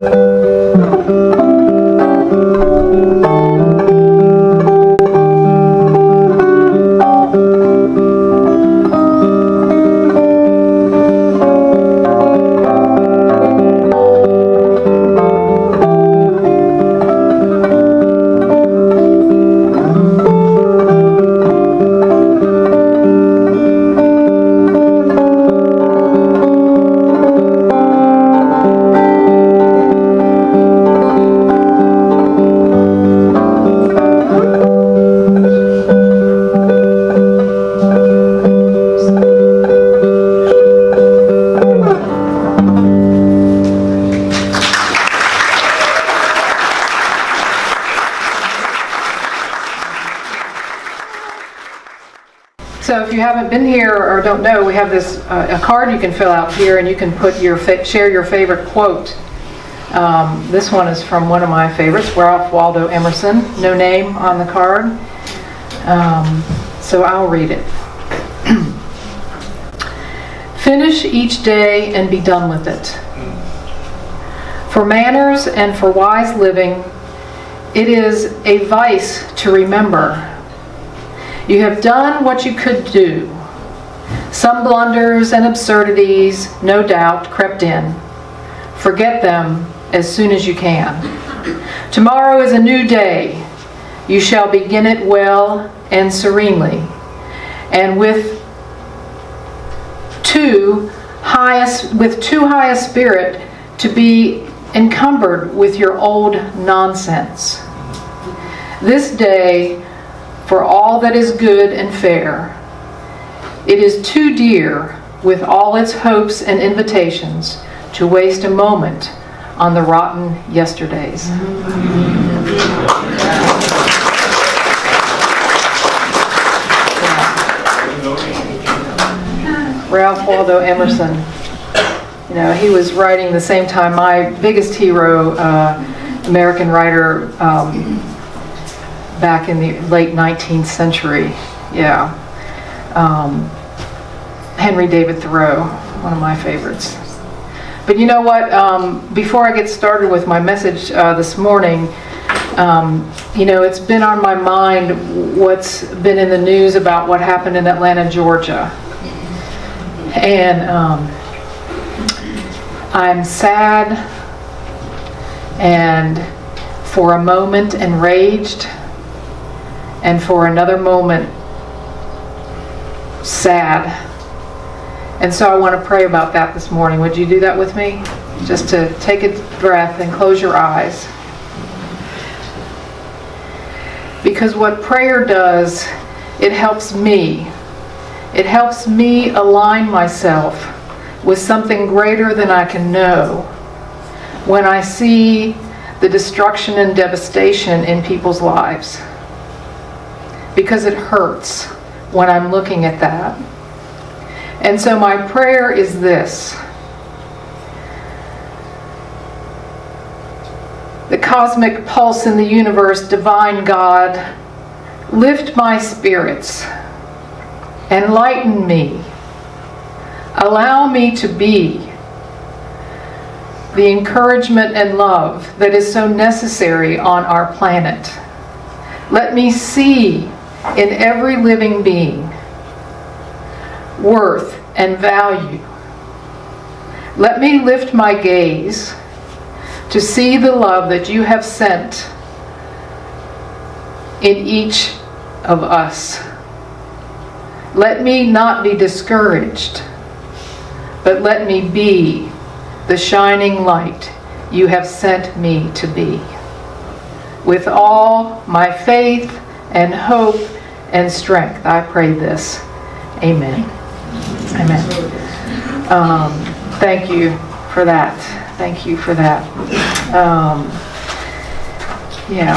So if you haven't been here or don't know, we have this a card you can fill out here, and you can put share your favorite quote. This one is from one of my favorites, Ralph Waldo Emerson. No name on the card, so I'll read it. Finish each day and be done with it. For manners and for wise living, it is a vice to remember. You have done what you could do. Some blunders and absurdities, no doubt, crept in. Forget them as soon as you can. Tomorrow is a new day. You shall begin it well and serenely, and with too high a spirit to be encumbered with your old nonsense. This day, for all that is good and fair, it is too dear, with all its hopes and invitations, to waste a moment on the rotten yesterdays. Ralph Waldo Emerson. You know, he was writing the same time my biggest hero, American writer, back in the late 19th century. Yeah. Henry David Thoreau, one of my favorites. But you know what? Before I get started with my message this morning, you know, it's been on my mind what's been in the news about what happened in Atlanta, Georgia. And I'm sad and for a moment enraged, and for another moment sad. And so I want to pray about that this morning. Would you do that with me? Just to take a breath and close your eyes. Because what prayer does, it helps me. It helps me align myself with something greater than I can know when I see the destruction and devastation in people's lives. Because it hurts when I'm looking at that. And so my prayer is this: the cosmic pulse in the universe, divine God, lift my spirits, enlighten me, allow me to be the encouragement and love that is so necessary on our planet. Let me see in every living being worth and value. Let me lift my gaze to see the love that you have sent in each of us. Let me not be discouraged, but let me be the shining light you have sent me to be. With all my faith and hope and strength, I pray this. Amen. Amen. Thank you for that. Thank you for that. Yeah.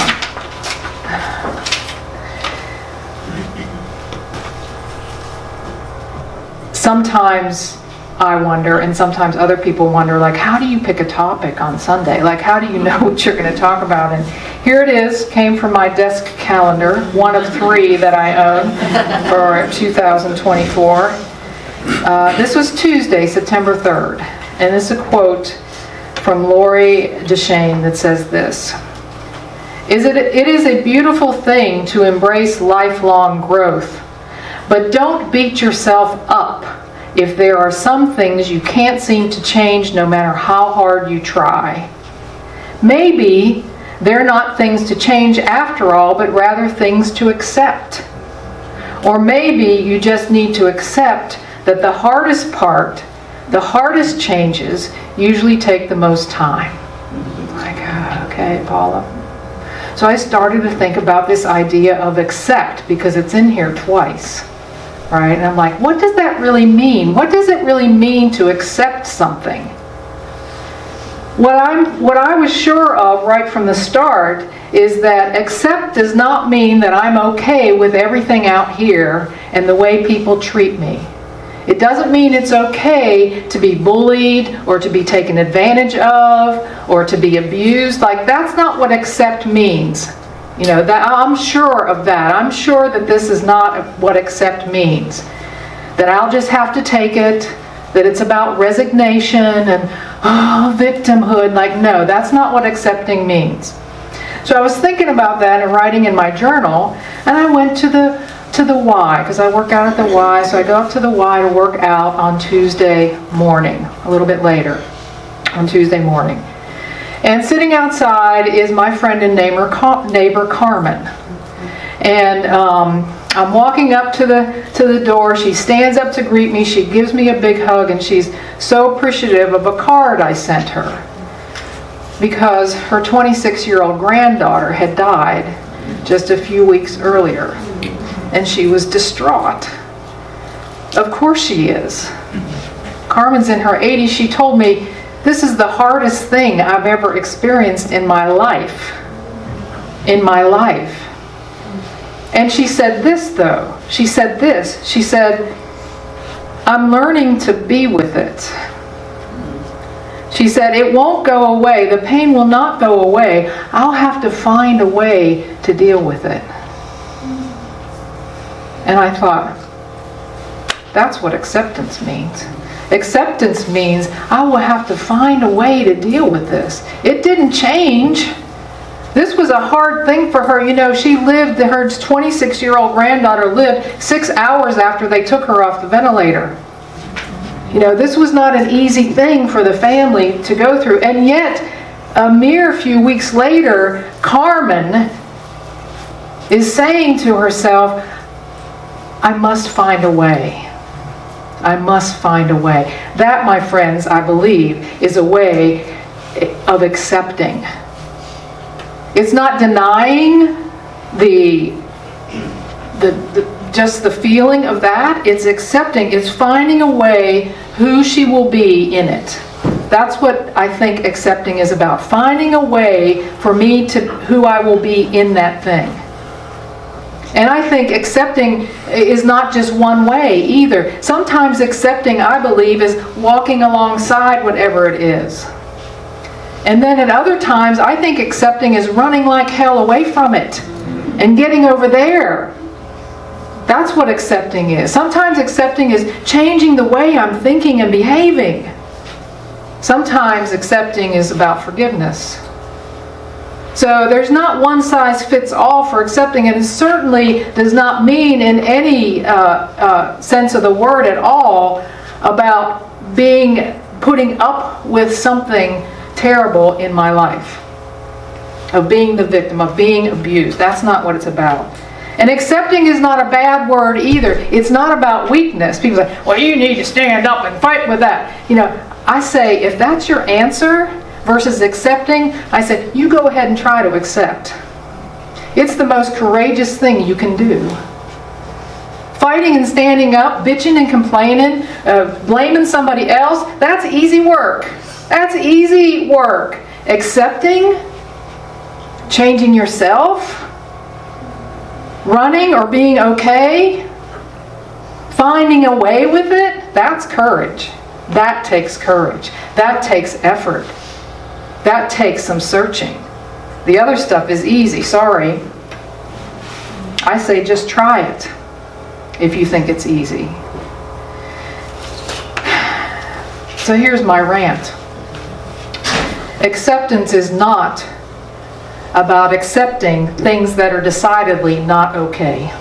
Sometimes I wonder, and sometimes other people wonder, like, how do you pick a topic on Sunday? Like, how do you know what you're going to talk about? And here it is, came from my desk calendar, one of 3 that I own for 2024. This was Tuesday, September 3rd, and this is a quote from Lori Deshane that says this. It is a beautiful thing to embrace lifelong growth, but don't beat yourself up if there are some things you can't seem to change no matter how hard you try. Maybe they're not things to change after all, but rather things to accept. Or maybe you just need to accept that the hardest part, the hardest changes, usually take the most time. Like, okay, Paula. So I started to think about this idea of accept, because it's in here twice, right? And I'm like, what does that really mean? What does it really mean to accept something? What I was sure of right from the start is that accept does not mean that I'm okay with everything out here and the way people treat me. It doesn't mean it's okay to be bullied or to be taken advantage of or to be abused. Like, that's not what accept means. You know, that I'm sure of that. I'm sure that this is not what accept means. That I'll just have to take it, that it's about resignation and victimhood. Like, no, that's not what accepting means. So I was thinking about that and writing in my journal, and I went to the Y, because I work out at the Y, so I go up to the Y to work out on Tuesday morning, a little bit later, on Tuesday morning. And sitting outside is my friend and neighbor Carmen. And I'm walking up to the door. She stands up to greet me. She gives me a big hug, and she's so appreciative of a card I sent her, because her 26-year-old granddaughter had died just a few weeks earlier. And she was distraught. Of course she is. Carmen's in her 80s. She told me, this is the hardest thing I've ever experienced in my life. In my life. And she said this, though. She said this. She said, I'm learning to be with it. She said, it won't go away. The pain will not go away. I'll have to find a way to deal with it. And I thought, that's what acceptance means. Acceptance means I will have to find a way to deal with this. It didn't change. This was a hard thing for her. You know, she lived, her 26-year-old granddaughter lived 6 hours after they took her off the ventilator. You know, this was not an easy thing for the family to go through. And yet, a mere few weeks later, Carmen is saying to herself, I must find a way. I must find a way. That, my friends, I believe, is a way of accepting. It's not denying just the feeling of that. It's accepting. It's finding a way who she will be in it. That's what I think accepting is about. Finding a way for me to who I will be in that thing. And I think accepting is not just one way either. Sometimes accepting, I believe, is walking alongside whatever it is. And then at other times, I think accepting is running like hell away from it and getting over there. That's what accepting is. Sometimes accepting is changing the way I'm thinking and behaving. Sometimes accepting is about forgiveness. So there's not one size fits all for accepting, and it certainly does not mean in any sense of the word at all about putting up with something terrible in my life, of being the victim, of being abused. That's not what it's about. And accepting is not a bad word either. It's not about weakness. People say, well, you need to stand up and fight with that. You know, I say, if that's your answer versus accepting, I said, you go ahead and try to accept. It's the most courageous thing you can do. Fighting and standing up, bitching and complaining, blaming somebody else, that's easy work. That's easy work. Accepting, changing yourself, running or being okay, finding a way with it, that's courage. That takes courage. That takes effort. That takes some searching. The other stuff is easy, sorry. I say just try it if you think it's easy. So here's my rant. Acceptance is not about accepting things that are decidedly not okay.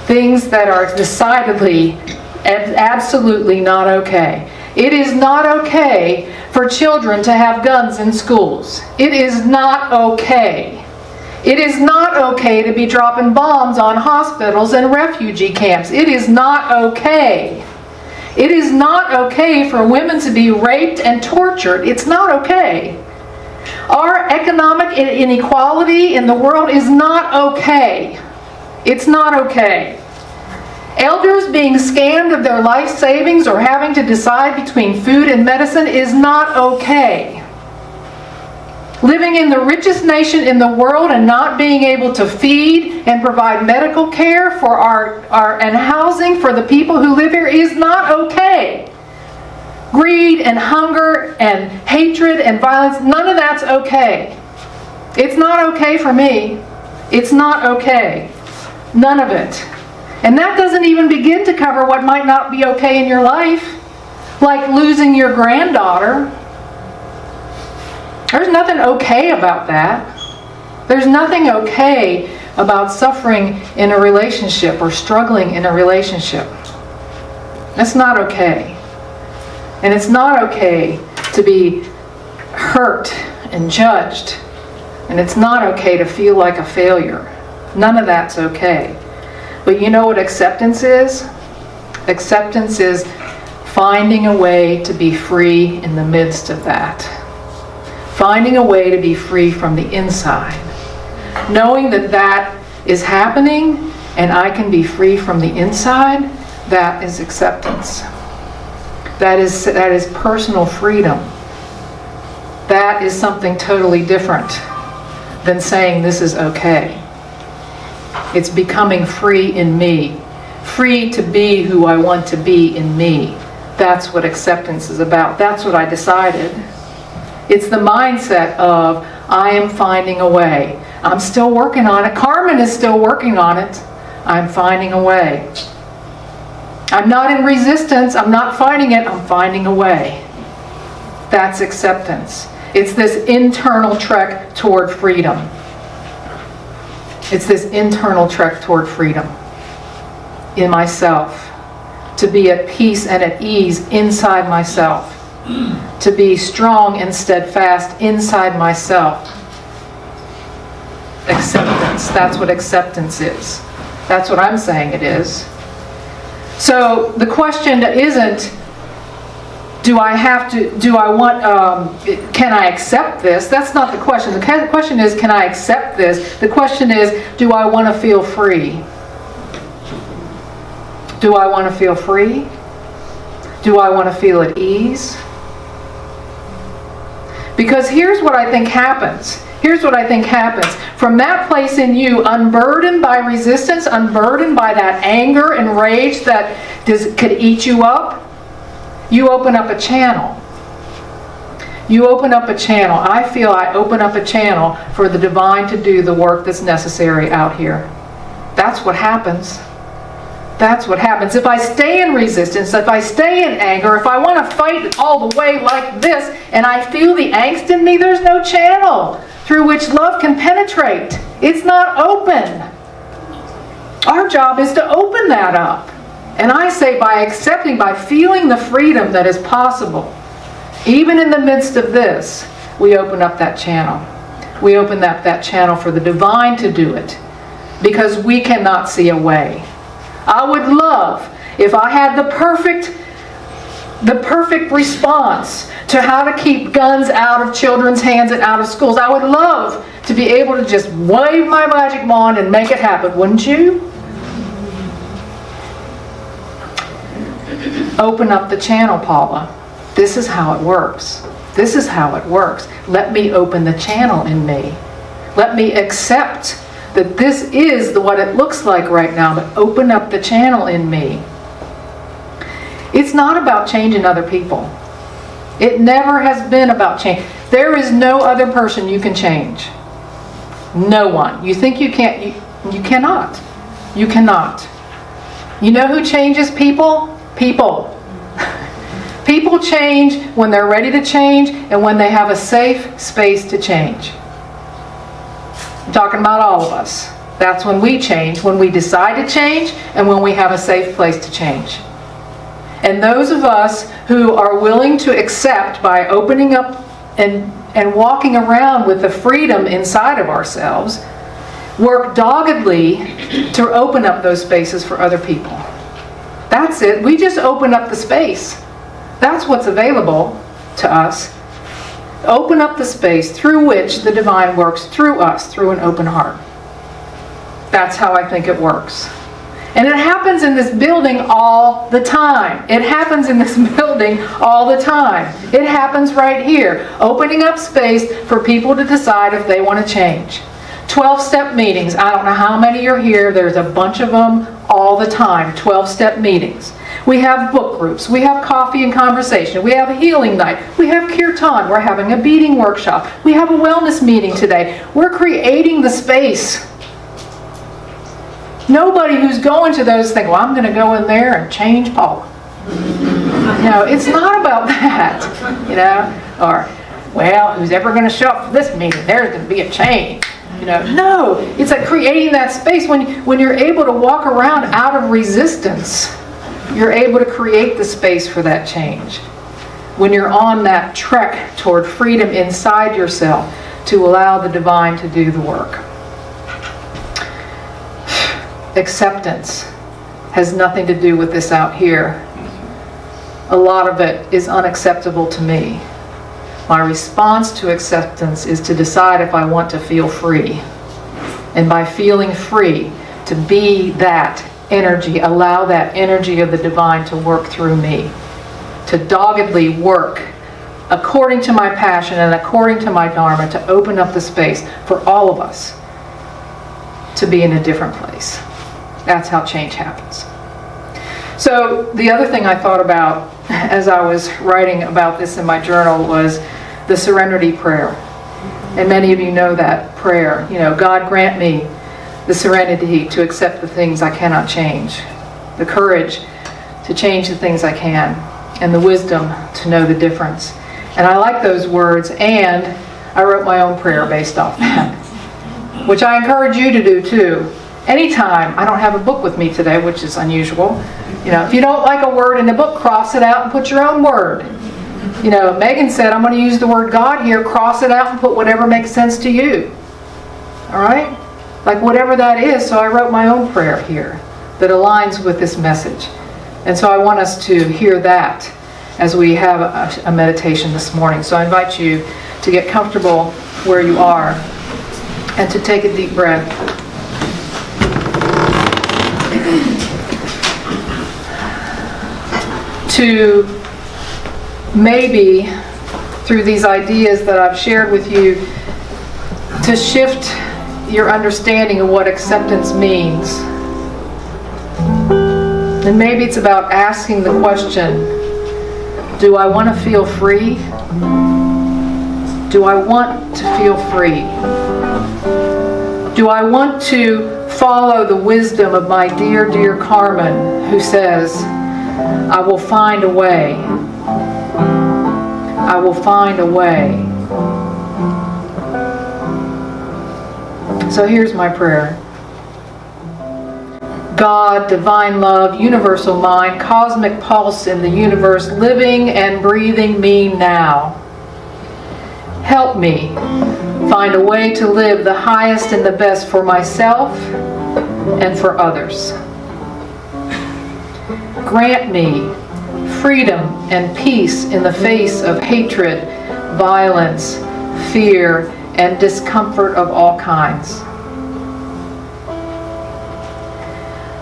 Things that are decidedly, absolutely not okay. It is not okay for children to have guns in schools. It is not okay. It is not okay to be dropping bombs on hospitals and refugee camps. It is not okay. It is not okay for women to be raped and tortured. It's not okay. Our economic inequality in the world is not okay. It's not okay. Elders being scammed of their life savings or having to decide between food and medicine is not okay. Living in the richest nation in the world and not being able to feed and provide medical care for and housing for the people who live here is not okay. Greed and hunger and hatred and violence, none of that's okay. It's not okay for me. It's not okay. None of it. And that doesn't even begin to cover what might not be okay in your life, like losing your granddaughter. There's nothing okay about that. There's nothing okay about suffering in a relationship or struggling in a relationship. That's not okay. And it's not okay to be hurt and judged. And it's not okay to feel like a failure. None of that's okay. But you know what acceptance is? Acceptance is finding a way to be free in the midst of that. Finding a way to be free from the inside. Knowing that that is happening and I can be free from the inside, that is acceptance. That is personal freedom. That is something totally different than saying this is okay. It's becoming free in me. Free to be who I want to be in me. That's what acceptance is about. That's what I decided. It's the mindset of, I am finding a way. I'm still working on it. Carmen is still working on it. I'm finding a way. I'm not in resistance. I'm not fighting it. I'm finding a way. That's acceptance. It's this internal trek toward freedom. It's this internal trek toward freedom in myself. To be at peace and at ease inside myself. To be strong and steadfast inside myself. Acceptance. That's what acceptance is. That's what I'm saying it is. So the question isn't, can I accept this? That's not the question. The question is, can I accept this? The question is, do I want to feel free? Do I want to feel free? Do I want to feel at ease? Because here's what I think happens. Here's what I think happens. From that place in you, unburdened by resistance, unburdened by that anger and rage that could eat you up, you open up a channel. You open up a channel. I feel I open up a channel for the divine to do the work that's necessary out here. That's what happens. That's what happens. If I stay in resistance, if I stay in anger, if I want to fight all the way like this, and I feel the angst in me, there's no channel through which love can penetrate. It's not open. Our job is to open that up. And I say by accepting, by feeling the freedom that is possible, even in the midst of this, we open up that channel. We open up that channel for the divine to do it. Because we cannot see a way. I would love if I had the perfect response to how to keep guns out of children's hands and out of schools. I would love to be able to just wave my magic wand and make it happen, wouldn't you? Open up the channel, Paula. This is how it works. This is how it works. Let me open the channel in me. Let me accept that this is what it looks like right now, but open up the channel in me. It's not about changing other people. It never has been about change. There is no other person you can change. No one. You think you can't, you cannot. You cannot. You know who changes people? People. People change when they're ready to change and when they have a safe space to change. I'm talking about all of us. That's when we change, when we decide to change, and when we have a safe place to change. And those of us who are willing to accept by opening up and walking around with the freedom inside of ourselves, work doggedly to open up those spaces for other people. That's it. We just open up the space. That's what's available to us. Open up the space through which the divine works through us, through an open heart. That's how I think it works. And it happens in this building all the time. It happens in this building all the time. It happens right here. Opening up space for people to decide if they want to change. 12-step meetings. I don't know how many are here. There's a bunch of them all the time. 12-step meetings. We have book groups. We have coffee and conversation. We have a healing night. We have kirtan. We're having a beading workshop. We have a wellness meeting today. We're creating the space. Nobody who's going to those think, well, I'm going to go in there and change Paula. No, it's not about that. Or, well, who's ever going to show up for this meeting? There's going to be a change. No, it's like creating that space. When you're able to walk around out of resistance, you're able to create the space for that change. When you're on that trek toward freedom inside yourself to allow the divine to do the work. Acceptance has nothing to do with this out here. A lot of it is unacceptable to me. My response to acceptance is to decide if I want to feel free. And by feeling free, to be that energy, allow that energy of the divine to work through me. To doggedly work according to my passion and according to my dharma, to open up the space for all of us to be in a different place. That's how change happens. So the other thing I thought about as I was writing about this in my journal was the serenity prayer. And many of you know that prayer. God grant me the serenity to accept the things I cannot change, the courage to change the things I can, and the wisdom to know the difference. And I like those words, and I wrote my own prayer based off that, which I encourage you to do too. Anytime, I don't have a book with me today, which is unusual. If you don't like a word in the book, cross it out and put your own word. Megan said, I'm going to use the word God here, cross it out and put whatever makes sense to you. All right? Like whatever that is, so I wrote my own prayer here that aligns with this message. And so I want us to hear that as we have a meditation this morning. So I invite you to get comfortable where you are and to take a deep breath. To maybe, through these ideas that I've shared with you, to shift your understanding of what acceptance means. And maybe it's about asking the question, do I want to feel free? Do I want to feel free? Do I want to follow the wisdom of my dear, dear Carmen, who says, I will find a way. I will find a way. So here's my prayer. God, divine love, universal mind, cosmic pulse in the universe, living and breathing me now. Help me find a way to live the highest and the best for myself and for others. Grant me freedom and peace in the face of hatred, violence, fear, and discomfort of all kinds.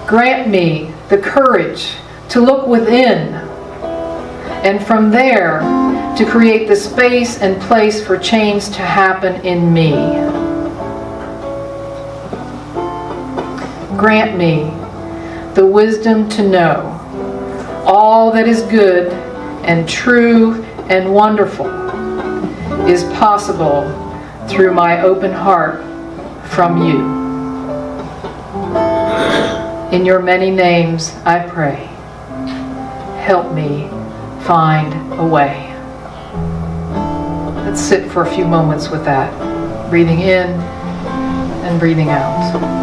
Grant me the courage to look within, and from there to create the space and place for change to happen in me. Grant me the wisdom to know all that is good and true and wonderful is possible through my open heart from you. In your many names I pray. Help me find a way. Let's sit for a few moments with that, breathing in and breathing out.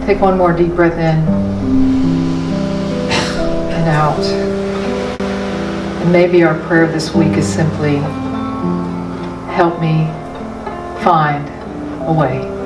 Take one more deep breath in and out. And maybe our prayer this week is simply, help me find a way.